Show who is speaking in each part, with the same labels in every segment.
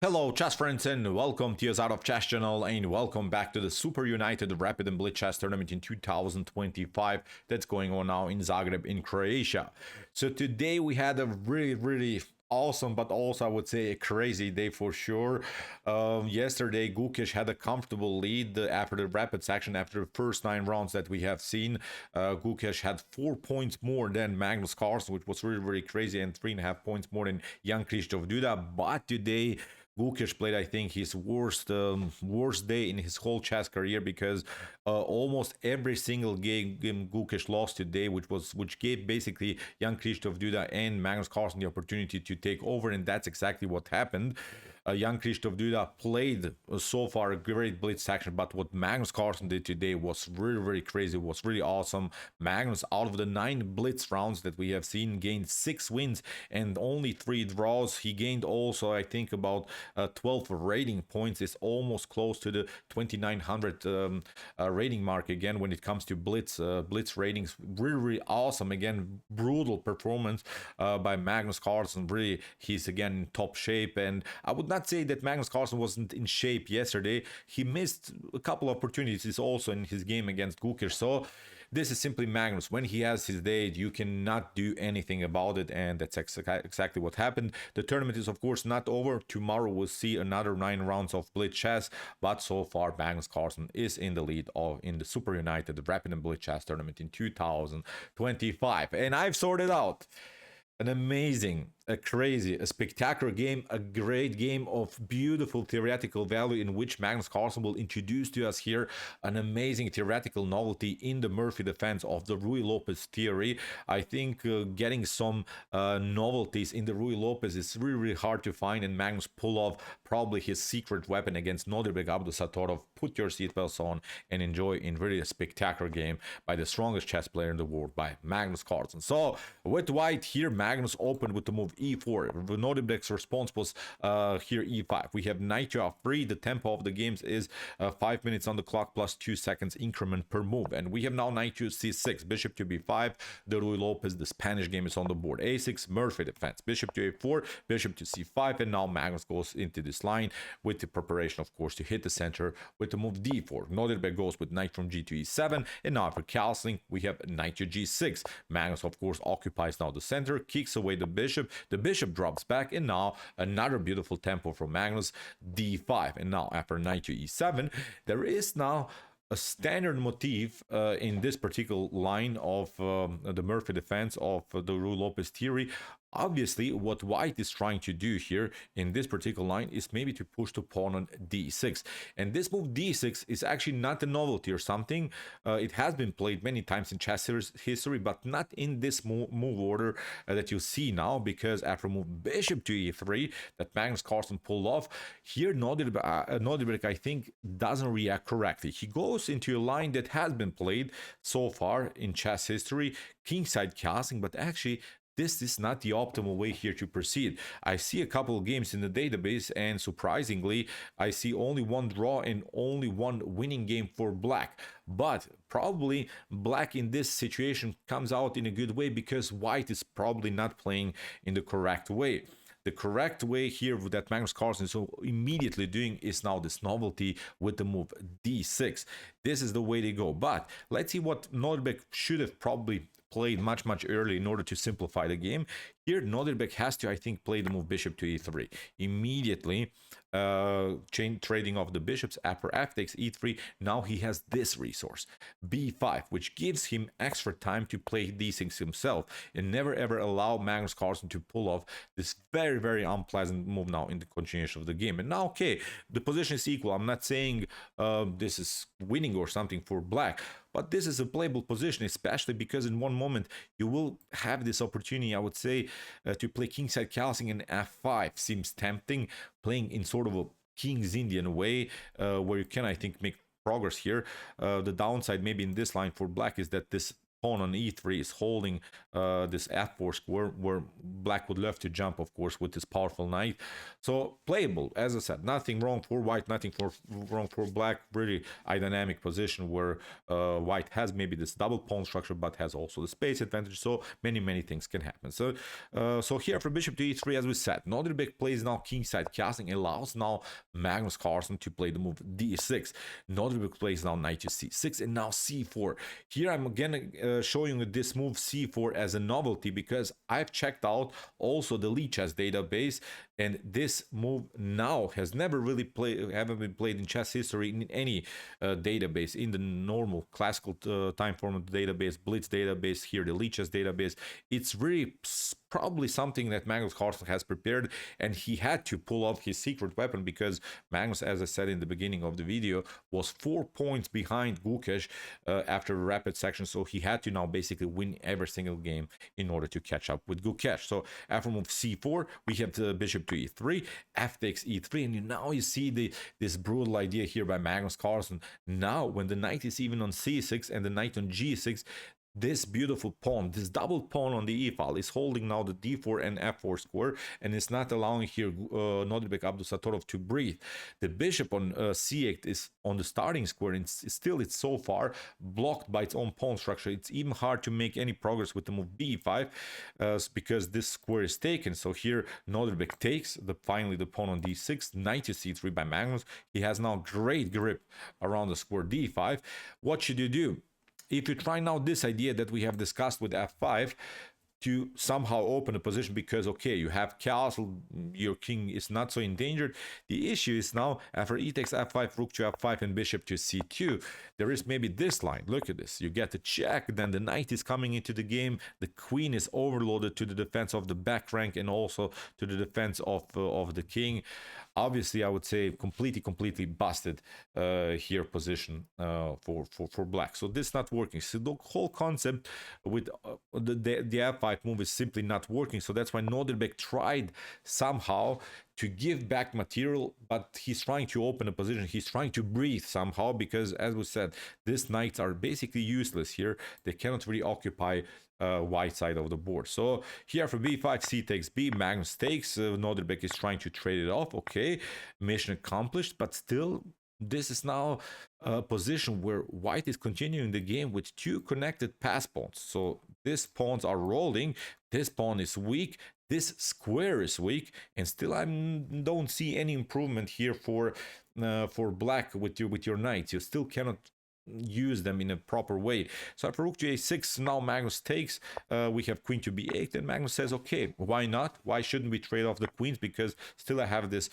Speaker 1: Hello chess friends and welcome to your out of chess channel and welcome back to the Superunited Rapid and Blitz chess tournament in 2025 that's going on now in Zagreb in Croatia. So today we had a really awesome but also I would say a crazy day for sure. Yesterday Gukesh had a comfortable lead after the rapid section after the first 9 rounds that we have seen. Gukesh had 4 points more than Magnus Carlsen, which was really crazy, and 3.5 points more than Jan Krzysztof Duda. But today Gukesh played, I think, his worst day in his whole chess career, because almost every single game Gukesh lost today, which gave basically Jan Krzysztof Duda and Magnus Carlsen the opportunity to take over, and that's exactly what happened. Jan Krzysztof Duda played so far a great blitz section, but what Magnus Carlsen did today was really crazy, was really awesome. Magnus, out of the 9 blitz rounds that we have seen, gained 6 wins and only 3 draws. He gained also, I think, about 12 rating points. Is almost close to the 2900 rating mark again when it comes to blitz ratings. Really awesome. Again, brutal performance by Magnus Carlsen. Really, he's again in top shape, and I would not say that Magnus Carlsen wasn't in shape yesterday. He missed a couple opportunities also in his game against Gukesh. So this is simply Magnus. When he has his day, you cannot do anything about it, and that's exactly what happened. The tournament is, of course, not over. Tomorrow we'll see another 9 rounds of blitz chess, but so far Magnus Carlsen is in the lead in the Superunited Rapid and Blitz chess tournament in 2025. And I've sorted out an amazing, a crazy, a spectacular game, a great game of beautiful theoretical value in which Magnus Carlsen will introduce to us here an amazing theoretical novelty in the Morphy Defense of the Ruy Lopez theory. I think getting some novelties in the Ruy Lopez is really hard to find, and Magnus pull off probably his secret weapon against Nodirbek Abdusattorov. Put your seatbelts on and enjoy in really a spectacular game by the strongest chess player in the world, by Magnus Carlsen. So with white here, Magnus opened with the move e4. Nodirbek's response was here e5. We have knight to f3. The tempo of the games is 5 minutes on the clock plus 2 seconds increment per move. And we have now knight to c6, bishop to b5. The Ruy Lopez, the Spanish game, is on the board. a6, Morphy Defense, bishop to a4, bishop to c5. And now Magnus goes into this line with the preparation, of course, to hit the center with the move d4. Nodirbek goes with knight from g to e7. And now after castling, we have knight to g6. Magnus, of course, occupies now the center, kicks away the bishop drops back, and now another beautiful tempo from Magnus, d5. And now after knight to e7, there is now a standard motif in this particular line of the Morphy Defense of the Ruy Lopez theory. Obviously, what white is trying to do here in this particular line is maybe to push the pawn on d6. And this move d6 is actually not a novelty or something. It has been played many times in chess history, but not in this move order that you see now, because after move bishop to e3 that Magnus Carlsen pulled off, here Nodirbek, I think, doesn't react correctly. He goes into a line that has been played so far in chess history, kingside castling, but actually this is not the optimal way here to proceed. I see a couple of games in the database, and surprisingly, I see only 1 draw and only 1 winning game for black. But probably black in this situation comes out in a good way, because white is probably not playing in the correct way. The correct way here that Magnus Carlsen is so immediately doing is now this novelty with the move d6. This is the way they go. But let's see what Nodirbek should have probably played much earlier in order to simplify the game. Here Nodirbek has to, I think, play the move bishop to e3 immediately, trading off the bishops. After f takes e3, now he has this resource, b5, which gives him extra time to play these things himself and never ever allow Magnus Carlsen to pull off this very unpleasant move now in the continuation of the game. And now, okay, the position is equal. I'm not saying this is winning or something for black, but this is a playable position, especially because in one moment you will have this opportunity, I would say, to play kingside castling, and f5 seems tempting, playing in sort of a King's Indian way, where you can, I think, make progress here. The downside maybe in this line for black is that this pawn on e3 is holding this f4 square, where black would love to jump, of course, with this powerful knight. So playable, as I said, nothing wrong for white, nothing wrong for black. Really a dynamic position where white has maybe this double pawn structure, but has also the space advantage. So many things can happen. So so here for bishop to e3, as we said, Nodirbek plays now kingside castling, allows now Magnus Carlsen to play the move d6. Nodirbek plays now knight to c6 and now c4. Here I'm again showing you this move c4 as a novelty, because I've checked out also the Lee chess database, and this move now has never really been played in chess history in any database, in the normal classical time format database, Blitz database, here the Lee chess database. It's really probably something that Magnus Carlsen has prepared, and he had to pull off his secret weapon, because Magnus, as I said in the beginning of the video, was 4 points behind Qxd6 after the rapid section, so he had to now basically win every single game in order to catch up with Qxd6. So after move c4, we have the bishop to e3, f takes e3, and now you see this brutal idea here by Magnus Carlsen. Now when the knight is even on c6 and the knight on g6, this beautiful pawn, this double pawn on the e file, is holding now the d4 and f4 square, and it's not allowing here Nodirbek Abdusattorov to breathe. The bishop on c8 is on the starting square, and it's so far blocked by its own pawn structure. It's even hard to make any progress with the move b5 because this square is taken. So here Nodirbek takes finally the pawn on d6, knight to c3 by Magnus. He has now great grip around the square d5. What should you do? If you try now this idea that we have discussed with f5 to somehow open a position, because okay, you have castle, your king is not so endangered. The issue is now after e takes f5, rook to f5, and bishop to c2, there is maybe this line. Look at this, you get a check, then the knight is coming into the game, the queen is overloaded to the defense of the back rank and also to the defense of the king. Obviously, I would say completely busted here position for black. So this is not working. So the whole concept with the f5 move is simply not working. So that's why Nodirbek tried somehow to give back material, but he's trying to open a position. He's trying to breathe somehow, because as we said, these knights are basically useless here. They cannot really occupy white side of the board. So here for b5, c takes b, Magnus takes, Nodirbek is trying to trade it off. Okay, mission accomplished, but still this is now a position where white is continuing the game with two connected pass pawns. So these pawns are rolling, this pawn is weak, this square is weak, and still I don't see any improvement here for black with your knights. You still cannot use them in a proper way. So after rook to a6, now Magnus takes, we have queen to b8, and Magnus says, okay, why not? Why shouldn't we trade off the queens? Because still I have this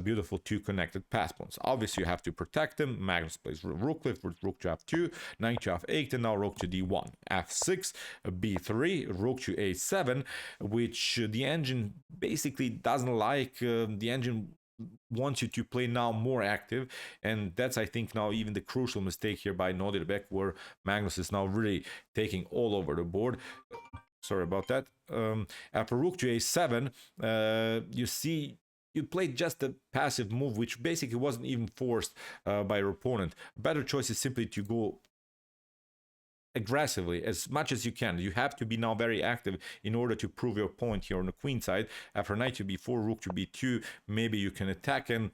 Speaker 1: beautiful two connected pass pawns. Obviously you have to protect them. Magnus plays rook cliff with rook to f2, knight to f8, and now rook to d1, f6, b3, rook to a7, which the engine basically doesn't like. The engine wants you to play now more active, and that's, I think, now even the crucial mistake here by Nodirbek, where Magnus is now really taking all over the board. Sorry about that. After rook to a7, you see you played just a passive move, which basically wasn't even forced by your opponent. Better choice is simply to go aggressively as much as you can. You have to be now very active in order to prove your point here on the queen side. After knight to b4, rook to b2, maybe you can attack and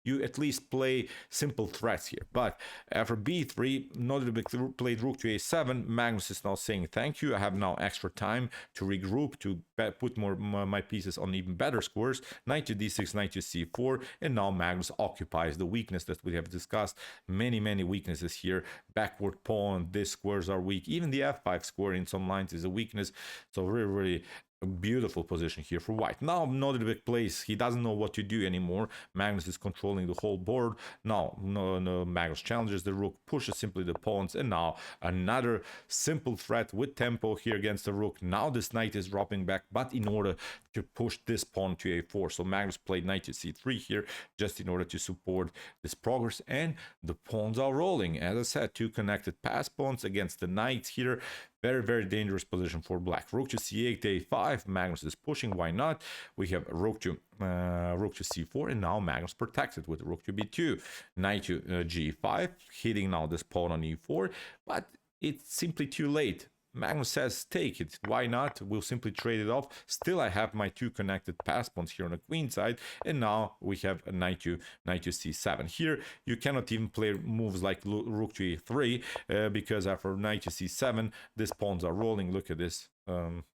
Speaker 1: you at least play simple threats here. But after b3, Nodirbek played rook to a7. Magnus is now saying thank you, I have now extra time to regroup, to put my pieces on even better squares. Knight to d6, knight to c4, and now Magnus occupies the weakness that we have discussed. Many weaknesses here. Backward pawn, these squares are weak. Even the f5 square in some lines is a weakness. So really a beautiful position here for white. Now Nodirbek plays, he doesn't know what to do anymore. Magnus is controlling the whole board. Now Magnus challenges the rook, pushes simply the pawns, and now another simple threat with tempo here against the rook. Now this knight is dropping back, but in order to push this pawn to a4. So Magnus played knight to c3 here just in order to support this progress, and the pawns are rolling. As I said, two connected pass pawns against the knights here. Very dangerous position for black. Rook to c8, a5. Magnus is pushing. Why not? We have rook to c4, and now Magnus protected with rook to b2. Knight to g5, hitting now this pawn on e4, but it's simply too late. Magnus says take it, why not, we'll simply trade it off. Still I have my 2 connected pass pawns here on the queen side, and now we have a knight to c7. Here you cannot even play moves like rook to e3 because after knight to c7 these pawns are rolling. Look at this.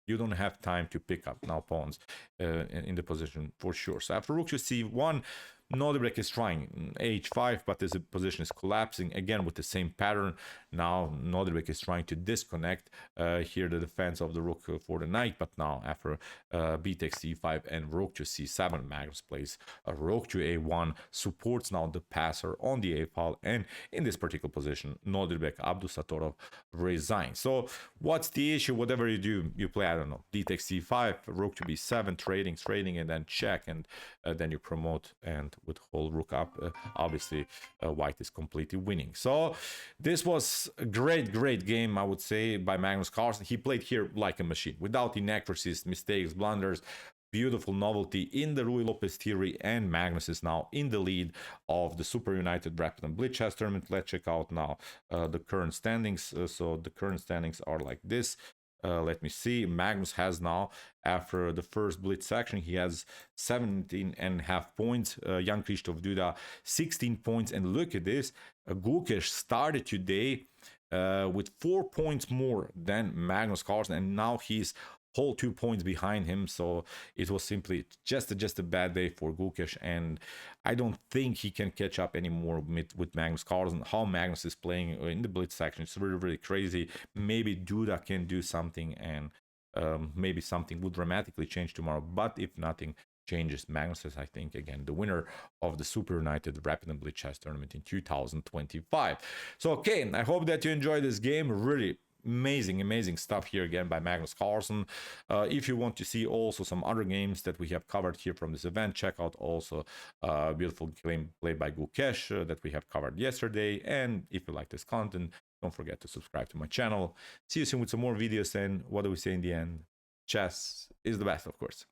Speaker 1: You don't have time to pick up now pawns in the position for sure. So after rook to c1, Nodirbek is trying h5, but this position is collapsing again with the same pattern. Now Nodirbek is trying to disconnect here the defense of the rook for the knight, but now after b takes c5 and rook to c7, Magnus plays a rook to a1, supports now the passer on the a file, and in this particular position Nodirbek, Abdusattorov resigns. So what's the issue? Whatever you do, you play, I don't know, d takes c5, rook to b7, trading, and then check, and then you promote and with whole rook up. Obviously white is completely winning. So this was a great game, I would say, by Magnus Carlsen. He played here like a machine, without inaccuracies, mistakes, blunders. Beautiful novelty in the Ruy Lopez theory, and Magnus is now in the lead of the Superunited Rapid and Blitz chess tournament. Let's check out now the current standings. So the current standings are like this. Let me see. Magnus has now, after the first Blitz section, he has 17.5 points. Jan Krzysztof Duda 16 points, and look at this. Qxd6 started today with 4 points more than Magnus Carlsen, and now he's whole 2 points behind him. So it was simply just a bad day for Qxd6, and I don't think he can catch up anymore with Magnus Carlsen. How Magnus is playing in the Blitz section, it's really crazy. Maybe Duda can do something, and maybe something would dramatically change tomorrow, but if nothing changes, Magnus is, I think, again the winner of the Superunited Rapid and Blitz chess tournament in 2025. So okay, I hope that you enjoyed this game. Really amazing stuff here again by Magnus Carlsen. If you want to see also some other games that we have covered here from this event, check out also beautiful game played by Qxd6 that we have covered yesterday. And if you like this content, don't forget to subscribe to my channel. See you soon with some more videos, and what do we say in the end? Chess is the best, of course.